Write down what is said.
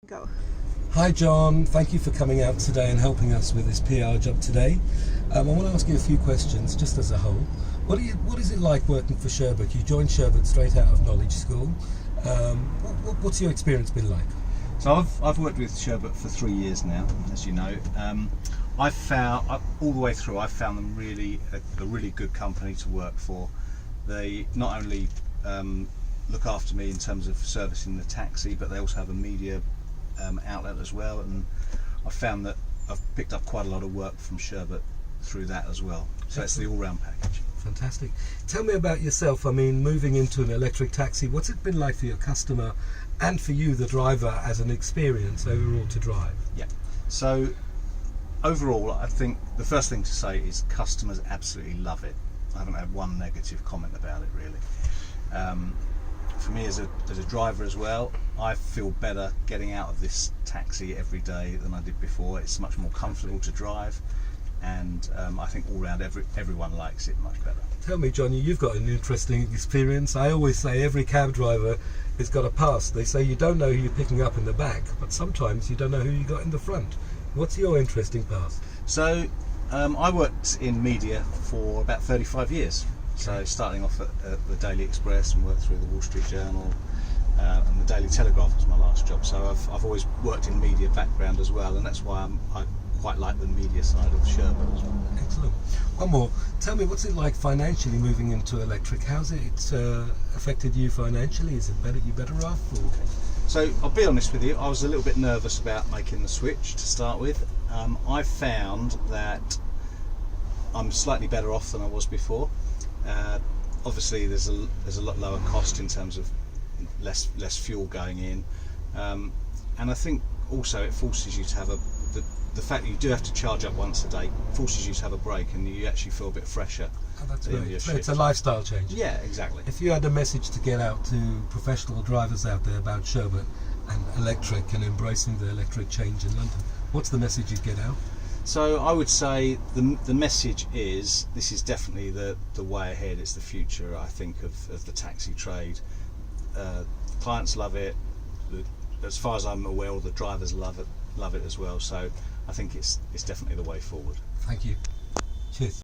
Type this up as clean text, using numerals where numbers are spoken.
Go. Hi John, thank you for coming out today and helping us with this PR job today. I want to ask you a few questions just as a whole. What is it like working for Sherbet? You joined Sherbet straight out of knowledge school. What's your experience been like? So I've worked with Sherbet for 3 years now, as you know. I've found all the way through I've found them a really good company to work for. They not only look after me in terms of servicing the taxi, but they also have a media outlet as well, and I've found that I've picked up quite a lot of work from Sherbet through that as well. So it's the all-round package. Fantastic. Tell me about yourself. I mean, moving into an electric taxi, what's it been like for your customer and for you, the driver, as an experience overall to drive? Yeah. So overall, I think the first thing to say is customers absolutely love it. I haven't had one negative comment about it really. For me as a driver as well, I feel better getting out of this taxi every day than I did before. It's much more comfortable to drive, and I think all round everyone likes it much better. Tell me, Johnny, you've got an interesting experience. I always say every cab driver has got a past. They say you don't know who you're picking up in the back, but sometimes you don't know who you got in the front. What's your interesting past? So I worked in media for about 35 years. So starting off at the Daily Express and worked through the Wall Street Journal, and the Daily Telegraph was my last job. So I've always worked in media background as well, and that's why I quite like the media side of Sherbet as well. Excellent. One more. Tell me, what's it like financially moving into electric? How's it affected you financially? Is it better? You better off? Or? So I'll be honest with you, I was a little bit nervous about making the switch to start with. I found that I'm slightly better off than I was before. Obviously there's a lot lower cost in terms of less fuel going in, and I think also it forces you to have the fact that you do have to charge up once a day forces you to have a break, and you actually feel a bit fresher. Oh, that's great. So it's a lifestyle change. Yeah, exactly. If you had a message to get out to professional drivers out there about Sherbet and electric and embracing the electric change in London, what's the message you'd get out? So I would say the message is this is definitely the way ahead. It's the future, I think, of the taxi trade. Clients love it. As far as I'm aware, all the drivers love it as well. So I think it's definitely the way forward. Thank you. Cheers.